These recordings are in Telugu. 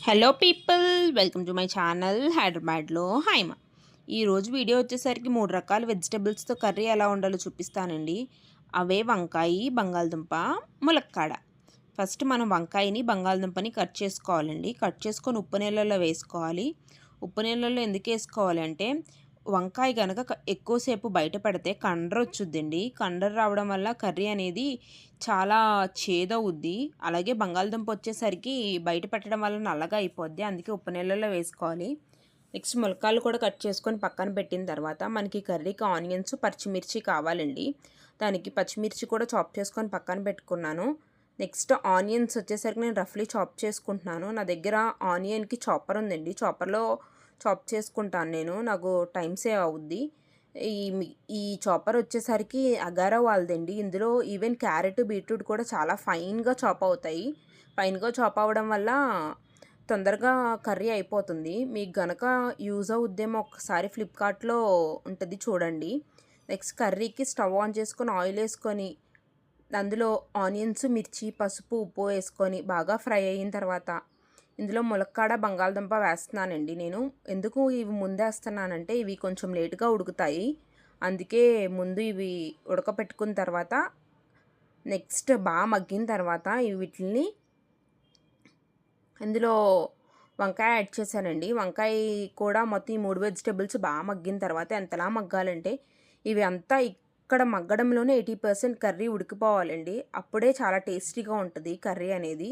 Hello people, welcome to my channel హైదరాబాద్లో హైమ. ఈరోజు వీడియో వచ్చేసరికి 3 రకాల వెజిటబుల్స్తో కర్రీ ఎలా ఉండాలో చూపిస్తానండి. అవే వంకాయ, బంగాళదుంప, ములక్కాడ. ఫస్ట్ మనం వంకాయని బంగాళదుంపని కట్ చేసుకోవాలండి. కట్ చేసుకొని ఉప్పు నీళ్ళల్లో వేసుకోవాలి. ఉప్పు నీళ్ళల్లో ఎందుకు వేసుకోవాలి అంటే వంకాయ కనుక ఎక్కువసేపు బయట పెడితే కండ్ర వచ్చుద్దండి. కండ్ర రావడం వల్ల కర్రీ అనేది చాలా చేదవుద్ది. అలాగే బంగాళదుంప వచ్చేసరికి బయట పెట్టడం వల్ల నల్లగా అయిపోద్ది. అందుకే ఉప్పు నీళ్ళల్లో వేసుకోవాలి. నెక్స్ట్ ములక్కాయలు కూడా కట్ చేసుకొని పక్కన పెట్టిన తర్వాత మనకి కర్రీకి ఆనియన్స్, పచ్చిమిర్చి కావాలండి. దానికి పచ్చిమిర్చి కూడా చాప్ చేసుకొని పక్కన పెట్టుకున్నాను. నెక్స్ట్ ఆనియన్స్ వచ్చేసరికి నేను రఫ్లీ చాప్ చేసుకుంటున్నాను. నా దగ్గర ఆనియన్కి చాపర్ ఉందండి. చాపర్లో చాప్ చేసుకుంటాను నేను. నాకు టైం సేవ్ అవుద్ది. ఈ ఈ చాపర్ వచ్చేసరికి అగారో వాళ్ళదండి. ఇందులో ఈవెన్ క్యారెట్, బీట్రూట్ కూడా చాలా ఫైన్గా చాప్ అవుతాయి. ఫైన్గా చాప్ అవ్వడం వల్ల తొందరగా కర్రీ అయిపోతుంది. మీకు గనక యూజ్ అవుద్దేమో ఒకసారి ఫ్లిప్కార్ట్లో ఉంటుంది చూడండి. నెక్స్ట్ కర్రీకి స్టవ్ ఆన్ చేసుకొని ఆయిల్ వేసుకొని అందులో ఆనియన్స్, మిర్చి, పసుపు, ఉప్పు వేసుకొని బాగా ఫ్రై అయిన తర్వాత ఇందులో ములక్కాడ, బంగాళదుంప వేస్తున్నానండి నేను. ఎందుకు ఇవి ముందేస్తున్నానంటే ఇవి కొంచెం లేటుగా ఉడుకుతాయి. అందుకే ముందు ఇవి ఉడకపెట్టుకున్న తర్వాత నెక్స్ట్ బాగా మగ్గిన తర్వాత వీటిని ఇందులో వంకాయ యాడ్ చేశానండి. వంకాయ కూడా మొత్తం ఈ 3 వెజిటబుల్స్ బాగా మగ్గిన తర్వాత ఎంతలా మగ్గాలంటే ఇవి అంతా ఇక్కడ మగ్గడంలోనే 80% కర్రీ ఉడికిపోవాలండి. అప్పుడే చాలా టేస్టీగా ఉంటుంది కర్రీ అనేది.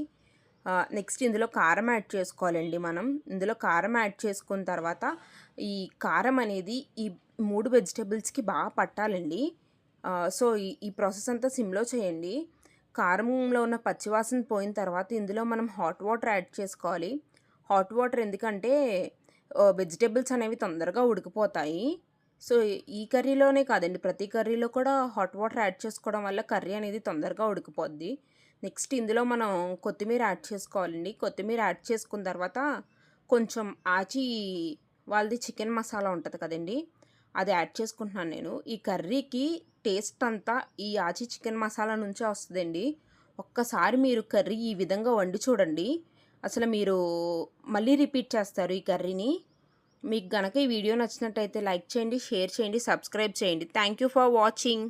నెక్స్ట్ ఇందులో కారం యాడ్ చేసుకోవాలండి మనం. ఇందులో కారం యాడ్ చేసుకున్న తర్వాత ఈ కారం అనేది ఈ 3 వెజిటబుల్స్కి బాగా పట్టాలండి. సో ఈ ప్రాసెస్ అంతా సిమ్లో చేయండి. కారంలో ఉన్న పచ్చివాసన పోయిన తర్వాత ఇందులో మనం హాట్ వాటర్ యాడ్ చేసుకోవాలి. హాట్ వాటర్ ఎందుకంటే వెజిటబుల్స్ అనేవి తొందరగా ఉడికిపోతాయి. సో ఈ కర్రీలోనే కాదండి, ప్రతి కర్రీలో కూడా హాట్ వాటర్ యాడ్ చేసుకోవడం వల్ల కర్రీ అనేది తొందరగా ఉడికిపోద్ది. నెక్స్ట్ ఇందులో మనం కొత్తిమీర యాడ్ చేసుకోవాలండి. కొత్తిమీర యాడ్ చేసుకున్న తర్వాత కొంచెం ఆచి వాళ్ళది చికెన్ మసాలా ఉంటుంది కదండి, అది యాడ్ చేసుకుంటున్నాను నేను. ఈ కర్రీకి టేస్ట్ అంతా ఈ ఆచి చికెన్ మసాలా నుంచే వస్తుందండి. ఒక్కసారి మీరు కర్రీ ఈ విధంగా వండి చూడండి, అసలు మీరు మళ్ళీ రిపీట్ చేస్తారు ఈ కర్రీని. మీకు గనక ఈ వీడియో నచ్చినట్టయితే లైక్ చేయండి, షేర్ చేయండి, సబ్స్క్రైబ్ చేయండి. Thank you for watching.